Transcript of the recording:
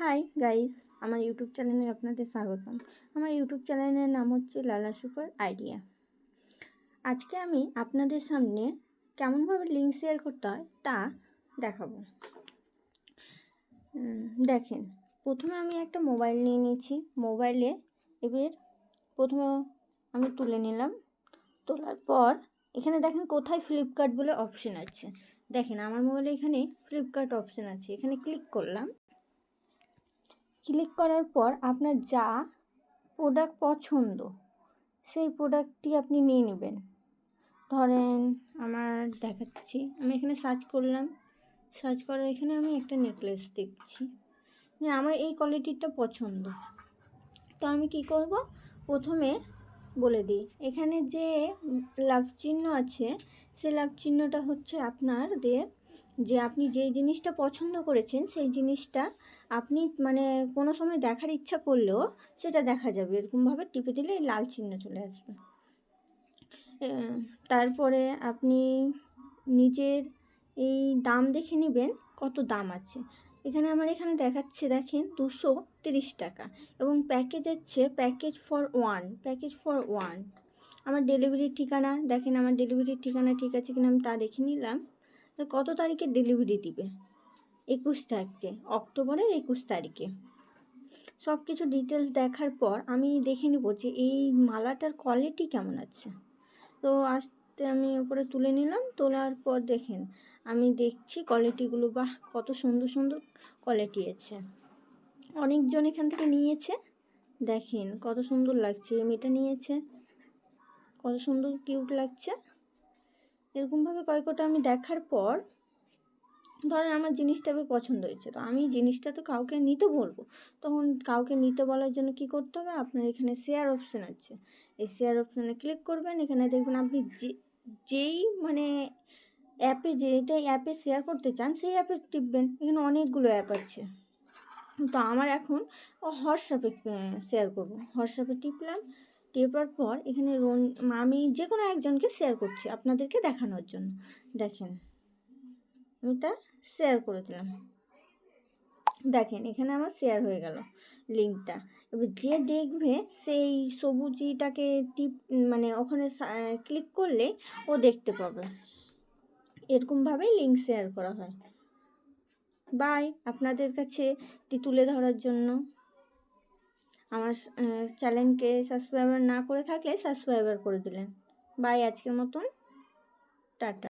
Hi guys, আমার YouTube চ্যানেলে আপনাদের স্বাগতম। আমার ইউটিউব চ্যানেলের নাম হচ্ছে লালা সুপার আইডিয়া। আজকে আমি আপনাদের সামনে কেমনভাবে লিঙ্ক শেয়ার করতে হয় তা দেখাবো। দেখেন, প্রথমে আমি একটা মোবাইল নিয়ে নিয়েছি। মোবাইলে এবার প্রথমে আমি তুলে নিলাম। তোলার পর এখানে দেখেন কোথায় ফ্লিপকার্ট বলে অপশন আছে। দেখেন আমার মোবাইলে এখানে ফ্লিপকার্ট অপশন আছে, এখানে ক্লিক করলাম। ক্লিক করার পর আপনার যা প্রোডাক্ট পছন্দ সেই প্রোডাক্টটি আপনি নিয়ে নেবেন। ধরেন আমার দেখাচ্ছি, আমি এখানে সার্চ করলাম। সার্চ করার এখানে আমি একটা নেকলেস দেখছি, আমার এই কোয়ালিটিটা পছন্দ। তো আমি কি করব, প্রথমে বলে দিই, এখানে যে লাভ চিহ্ন আছে সেই লাভ চিহ্নটা হচ্ছে আপনাদের যে আপনি যেই জিনিসটা পছন্দ করেছেন সেই জিনিসটা আপনি মানে কোনো সময় দেখার ইচ্ছা করলেও সেটা দেখা যাবে। এরকমভাবে টিপে দিলে এই লাল চিহ্ন চলে আসবে। তারপরে আপনি নিজের এই দাম দেখে নেবেন কত দাম আছে। এখানে আমার এখানে দেখাচ্ছে, দেখেন 230 টাকা এবং প্যাকেজ আছে প্যাকেজ ফর ওয়ান। আমার ডেলিভারির ঠিকানা দেখেন, আমার ডেলিভারির ঠিকানা ঠিক আছে কিনা আমি তা দেখে নিলাম। তো কত তারিখে ডেলিভারি দিবে? 21 তারিখে, অক্টোবরের 21 তারিখে। সব কিছু ডিটেলস দেখার পর আমি দেখে নেব যে এই মালাটার কোয়ালিটি কেমন আছে। তো আস্তে আমি উপরে তুলে নিলাম। তোলার পর দেখেন আমি দেখছি কোয়ালিটিগুলো, বাহ কত সুন্দর সুন্দর কোয়ালিটি আছে। অনেকজন এখান থেকে নিয়েছে, দেখেন কত সুন্দর লাগছে। এই মেয়েটা নিয়েছে, কত সুন্দর কিউট লাগছে। এরকমভাবে কয়েকটা আমি দেখার পর ধরেন আমার জিনিসটা পছন্দ হয়েছে, তো আমি জিনিসটা তো কাউকে নিতে বলবো। তখন কাউকে নিতে বলার জন্য কি করতে হবে, আপনার এখানে শেয়ার অপশান আছে, এই শেয়ার অপশানে ক্লিক করবেন। এখানে দেখবেন আপনি যেই মানে যেটা অ্যাপে শেয়ার করতে চান সেই অ্যাপে টিপবেন। এখানে অনেকগুলো অ্যাপ আছে, তো আমার এখন হোয়াটসঅ্যাপে শেয়ার করব। হোয়াটসঅ্যাপে টিপলাম। টেপার পর এখানে আমি যে কোনো একজনকে শেয়ার করছি আপনাদেরকে দেখানোর জন্য। দেখেন আমি তা শেয়ার করে দিলাম। দেখেন এখানে আমার শেয়ার হয়ে গেল লিঙ্কটা। এবার যে দেখবে সেই সবুজটাকে মানে ওখানে ক্লিক করলে ও দেখতে পাবে। এরকমভাবেই লিঙ্ক শেয়ার করা হয়। বাই, আপনাদের কাছে এটি তুলে ধরার জন্য। আমার চ্যানেলকে সাবস্ক্রাইবার না করে থাকলে সাবস্ক্রাইবার করে দিলেন। বাই, আজকের মতন টাটা।